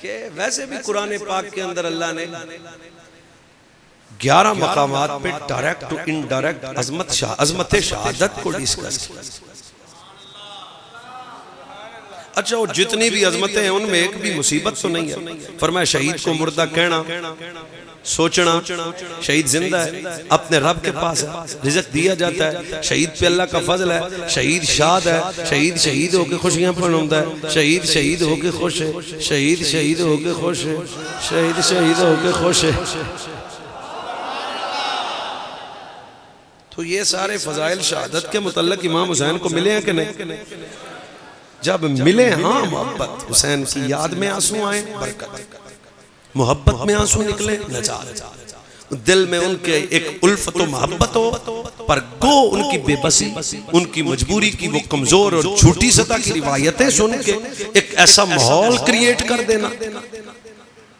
कि वैसे भी कुरान पाक के अंदर अल्लाह ने 11 मकामात पे डायरेक्ट टू इनडायरेक्ट अजमत शहादत को डिस्कस किया। अच्छा, और जितनी भी अजमतें हैं उनमें एक भी मुसीबत तो नहीं है। फरमाया शहीद को मुर्दा कहना, सोचना, शहीद जिंदा है, अपने रब के पास है, रिज़्क़ दिया जाता है, शहीद पे अल्लाह का फजल है, शहीद शाद है, शहीद शहीद होके खुशियां मनाता है, शहीद शहीद होके खुश है, शहीद शहीद होके खुश है, शहीद शहीद होके खुश है। तो ये सारे फजाइल शहादत के मुतल्लिक इमाम हुसैन को मिले हैं कि नहीं? जब मिले, हाँ, मोहब्बत, हुसैन की याद में आंसू आए, बरकत, मोहब्बत में आंसू निकले, नजात, दिल में उनके एक उल्फत और मोहब्बत हो, पर गो उनकी बेबसी, उनकी मजबूरी की वो कमजोर और झूठी सतह की रिवायतें सुन के एक ऐसा माहौल क्रिएट कर देना,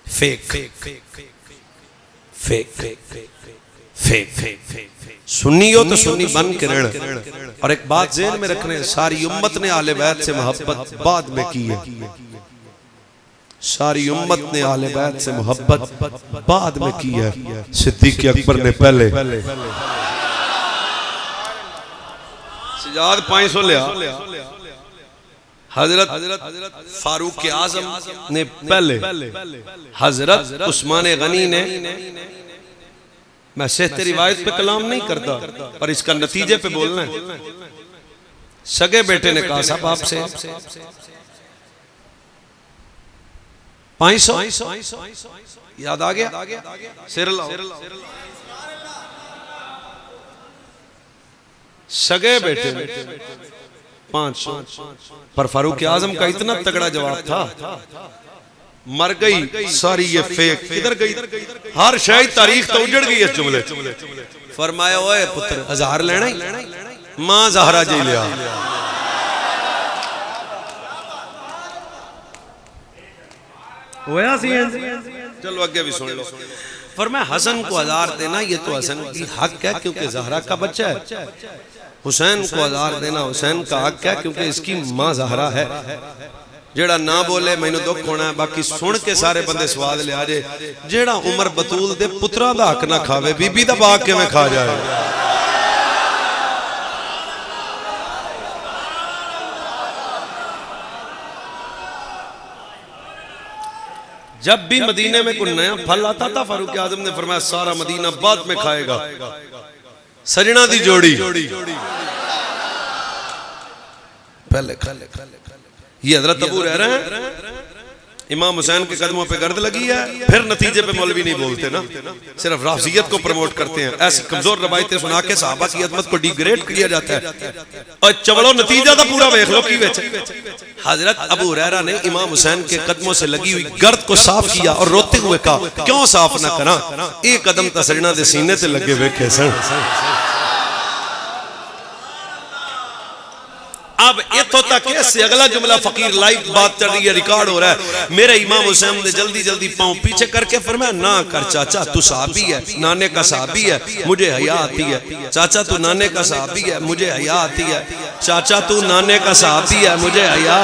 fake fake fake fake Sunni हो तो सुन्नी बन के रहना। और एक बात ज़हन में रखने, सारी उम्मत ने आले बैत से मोहब्बत बाद में की है, सारी उम्मत ने आले बैत से मोहब्बत बाद में की है, सिद्दीक़ अकबर ने पहले। सजाद 500 लिया, हजरत फारूक आज़म ने पहले, हजरत उस्मान गनी ने। मैं सेहते रिवायत पे कलाम नहीं करता, पर इसका नतीजे पे बोलना है। सगे बेटे ने कहा साहब आपसे 500 याद आ गया, सिर लाओ। सगे बेटे 500, पर फारूक आजम का इतना तगड़ा जवाब था, मर गई सारी ये फेक, किधर गई? हर शायद तारीख तो उजड़ गई इस जुमले। फरमाया ओए पुत्र, 1000 लेना ही, मां ज़हरा जी लिया। चलो आगे भी सुन लो। फरमाया हसन को 1000 देना, ये तो हसन की हक है क्योंकि ज़हरा का बच्चा है। हुसैन को 1000 देना हुसैन का हक है क्योंकि इसकी मां ज़हरा है। जेड़ा ना बोले मैनू दुख होना है, बाकी सुन के सारे बंदे स्वाद लिया जे। जेड़ा उमर बतूल दे पुत्रा दा हक ना खावे, बीबी दा बाग किवें खा जाए? जब भी मदीने में कोई नया फल आता था, फारूक आजम ने फरमाया सारा मदीना बाद में खाएगा। सजना दी जोड़ी पहले खा ले। ये हजरत अबू रह रहे हैं, इमाम हुसैन के कदमों पे गर्द लगी है, फिर नतीजे पे मौलवी नहीं बोलते ना, सिर्फ राफजियत को प्रमोट करते हैं। ऐसी कमजोर रवायतें सुना के सहाबा की अजमत को डिग्रेड किया जाता है। और चवलो नतीजा तो पूरा देख लो की हजरत अबू हुरैरा ने इमाम हुसैन के कदमों से लगी हुई गर्द को साफ किया और रोते हुए कहा क्यों साफ ना करा, एक कदम तसरना दे सीने ते लगे वेखे सन। अब इथों तक से अगला जुमला फकीर लाइव बात चल रही है, रिकॉर्ड हो रहा है। मेरे इमाम हुसैन ने जल्दी जल्दी पांव पीछे करके फरमाया ना कर चाचा, तू सहाबी है, नाने का सहाबी है, मुझे हया आती है। चाचा तू नाने का सहाबी है, मुझे हया आती है। चाचा तू नाने का सहाबी है, मुझे हया।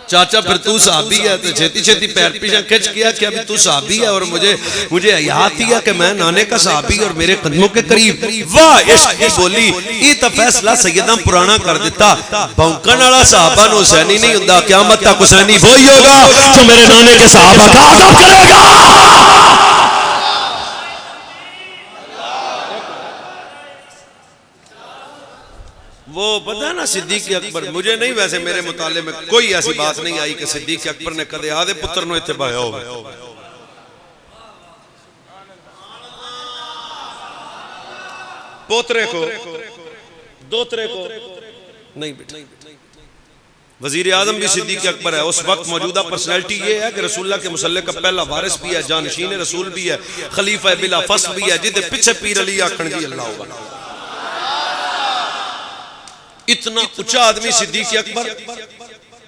चाचा फिर तू सहाबी है, तो छेती छेती पैर पीछे खिंच किया कि अभी तू सहाबी है और मुझे याद है कि मैं नाने का सहाबी और मेरे कदमों के करीब। वाह इश्क की बोली, ये तो फैसला सैयदा पुराना कर दिता। भौंकन वाला सहाबा नु हुसैनी नहीं हुंदा, क़यामत तक हुसैनी वही होगा जो मेरे नाने के सहाबा का अदब करेगा। वो पता है ना सिद्दीक़ अकबर, मुझे नहीं वैसे मेरे मुताले में कोई ऐसी बात नहीं आई कि सिद्दीक़ अकबर ने कदे आदे पुत्र नु इत्थे बाया हो। पोतरे को दोतरे को नहीं बेटा। वजीर आजम भी सिद्दीक़ अकबर है। उस वक्त मौजूदा पर्सनैलिटी ये है कि रसूलुल्लाह के मुसल्ले का पहला वारिस भी है, जानशीन रसूल भी है, खलीफा बिला फस्ल भी है, जिदे पीछे पीर अली आखण जी अल्लाह। इतना ऊंचा आदमी सिद्दीक़ अकबर,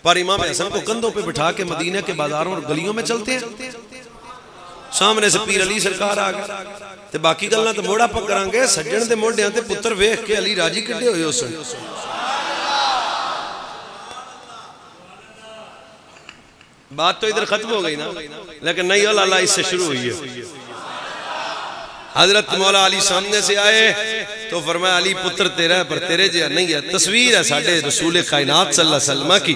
पर इमाम हसन को कंधों पे बिठा के मदीना के बाजारों और गलियों में चलते हैं। सामने से पीर अली सरकार आ गए ते बाकी गल्लां तो मोड़ा पा करांगे। सज्जन दे मोढियां ते पुत्र वेख के अली राजी किड्डे होए उस बात तो इधर खत्म हो गई ना, लेकिन नहीं अल्लाह इससे शुरू हुई है। हजरत मौला अली सामने से आए तो फरमाया अली पुत्र तेरा है पर तेरे जैसा नहीं है। तस्वीर है साडे रसूल कायनात सल्लल्लाहु अलैहि वसल्लम की।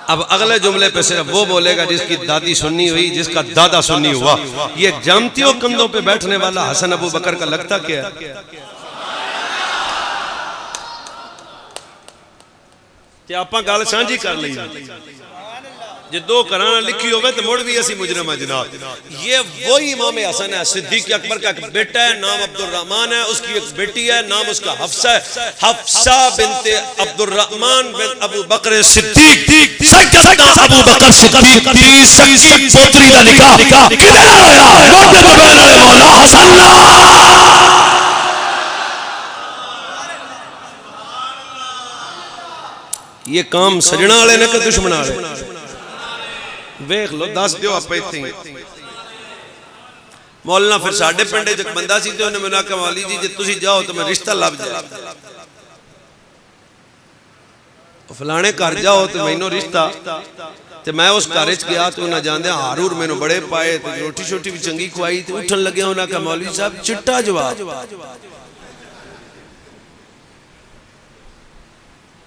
अब अगले जुमले पे सिर्फ वो बोलेगा जिसकी दादी सुन्नी हुई, जिसका दादा सुन्नी हुआ। ये जानती हो कंधों पे बैठने वाला हसन अबू बकर का लगता क्या है? ते आपां गल सांझी कर ली जे दो कराना लिखी होवे तो मुड़ भी ऐसी मुजरम है जनाब। ये वही इमाम हसन है, सिद्दीक अकबर का एक बेटा है, नाम अब्दुर्रहमान है, उसकी एक बेटी है, नाम उसका हफ्सा है। हफ्सा बिनते अब्दुर्रहमान बिन अबू बकर सिद्दीक, सैयदना अबू बकर सिद्दीक दी सच्ची पोतरी दा निकाह किधर होया? मोटे पे बहन वाले मौला हसन। ये काम सजना वाले ने कि दुश्मन वाले? वेख लो, दस दियो आप इत्थे मौलाना। फिर साडे पिंड च बंदा सी ते उन्हें मैनूं आख्या मौली जी जे तुसीं जाओ तो मैं रिश्ता लभ जाए, फलाने घर जाओ तो मैनूं रिश्ता। ते मैं उस घर च गया तो उन्हें जांदे हारूर मैनूं बड़े पाए ते रोटी शोटी भी चंगी खुआई ते उठन लगे उन्हें आख्या मौलवी साहब चिट्टा जवाब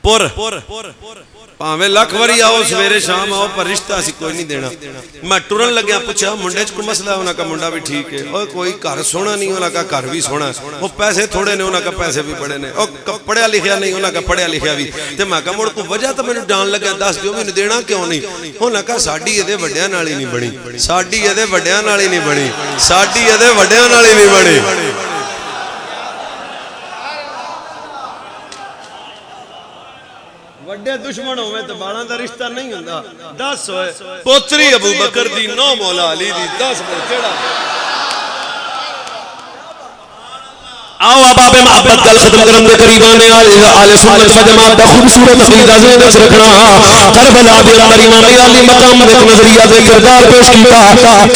पुर भावें लख वारी आओ सवेरे शाम आओ पर रिश्ता असीं कोई नहीं देना। मैं टुरन लग्या पूछा मुंडे च कोई मसला? उन्होंने कहा मुंडा भी ठीक है। और कोई घर सोहना नहीं? उन्होंने कहा घर भी सोहना है। वो पैसे थोड़े ने? उन्होंने कहा पैसे भी बड़े ने। और पढ़िया लिखिया नहीं? उन्होंने कहा पढ़िया लिखिया भी। तो मैं कहा मुड़ को वजह तो मैंने डान लग्या दस दिओ मैनूं देना क्यों नहीं? उन्होंने कहा साडी इहदे वड्डियां नाल ही नहीं बनी, साडी इहदे वड्डियां नाल ही नहीं बनी, साडी इहदे वड्डियां नाल ही नहीं बनी। वड्डे दुश्मन होवे तो बालां दा रिश्ता नहीं हुंदा। 10 होए पोतरी अबू बकर दी, 9 मौला अली दी, 10 केड़ा? आओ अबाबे मोहब्बत गल खत्म करन दे करीबान आले सुन्नत व जमात दा खूबसूरत अकीदा ज़हन च रखना। करबला दे अंदर इमाम अली मकाम दे नजरिया दे किरदार पेश कीता।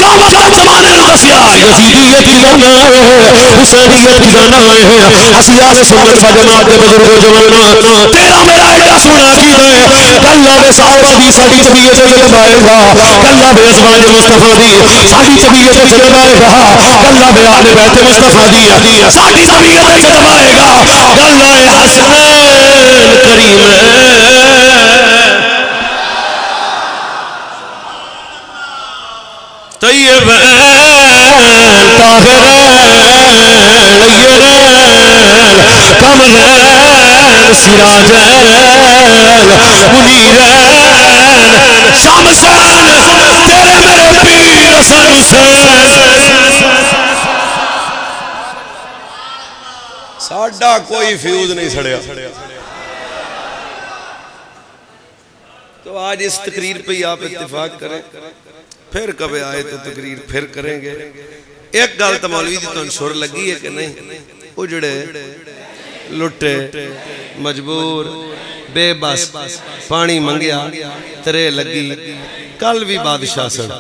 करबला जमाने दा दसिया यजीदियत की लौना है, हुसैनियत की जाना है, असियास सुन्नत व जमात दे बुजुर्गो जवाना। तेरा मेरा एडा सोना अकीदा है, कल्ला दे सहाबा दी साडी तबीयत च जलवाएगा, कल्ला दे अज़वाज मुस्तफा दी साडी तबीयत च जलवाएगा, कल्ला दे अहले बैत मुस्तफा दी साडी तबीयत में जलवाएगा। गल्लाए हसनैन करीम तय्यबैन ताहिरैन नय्यरैन कमरैन सिराजैन मुनीरैन शमसैन तेरे मेरे पीर हसन हुसैन। साडा कोई फ्यूज नहीं सड़िया। तो आज इस तकरीर पे ही आप इत्तेफाक करें, फिर कभी आए तो तकरीर फिर करेंगे। एक गल तो मौलवी दी तुहानूं सुर लगी है कि नहीं? वो जिहड़े लुटे मजबूर बेबस पानी मंगया तरे लगी, कल भी बादशाह सन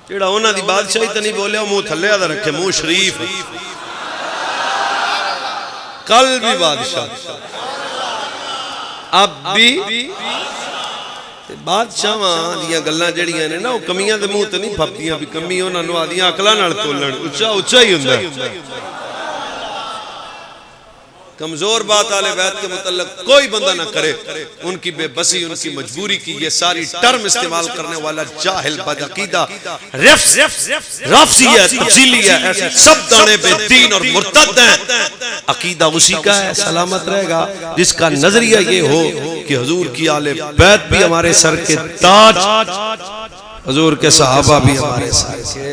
जेड़ा उन्हां दी बादशाही तो नहीं बोलिया, मुंह थल्ले दा रखे, मुंह शरीफ। कल भी बादशाह, अब भी बादशाहां दियां गल्लां जड़ियां ने ना वो कमियां दे मुंह ते नहीं फपदियां भी कमी उन्हां नूं आदियां अकलां नाल तोलण। उच्चा उच्चा ही हुंदा। कमजोर बात आले बैत के मुतल्लक कोई बंदा ना करे। उनकी बेबसी उनकी मजबूरी की ये सारी टर्म इस्तेमाल करने वाला जाहिल बदअकीदा रफ्सियत तफसीली है, ऐसे सब दाने बेदीन और मुर्तद हैं। अकीदा उसी का है, सलामत रहेगा जिसका नजरिया ये हो कि हुजूर की आले बैत भी हमारे सर के ताज, हुजूर के सहाबा भी हमारे सर के।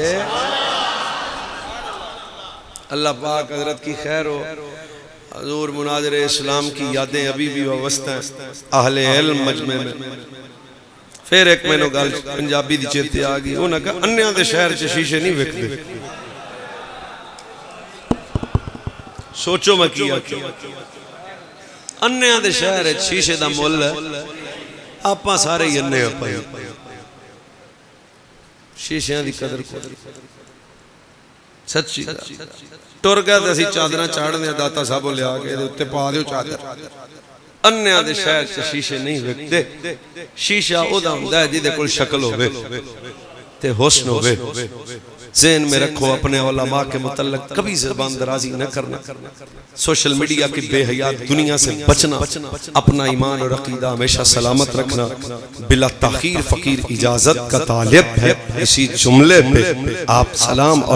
अल्लाह पाक हजरत की खैर हो। हजूर मुनाज़िर इस्लाम की यादें अभी भी वाबस्ता हैं अहले इल्म मजमे में। फिर एक मैनू गल पंजाबी दी चेते आ गई। उन्हें कहा अन्या दे शहर च शीशे नहीं विकदे। सोचो मैं किया अन्या दे शहर च शीशे दा मुल आपां सारे ही अन्ने आपां शीशियां दी कदर सच्ची टुर गया तो असीं चादर चाढ़ने दाता साहब लिया के उत्ते पा दिओ चादर अन्या दे शहर च शीशे नहीं विकते। शीशा ओदा हुंदा है जिहदे कोल शक्ल होवे ते हुस्न होवे। ज़हन में रखो, अपने उलमा के मुतल्लिक कभी ज़बान दराजी न करना। सोशल मीडिया की बेहयात दुनिया से बचना, अपना ईमान और अकीदा हमेशा सलामत रखना। बिला ताखीर फ़कीर इजाज़त का तालिब है। इसी जुमले पे आप सलाम और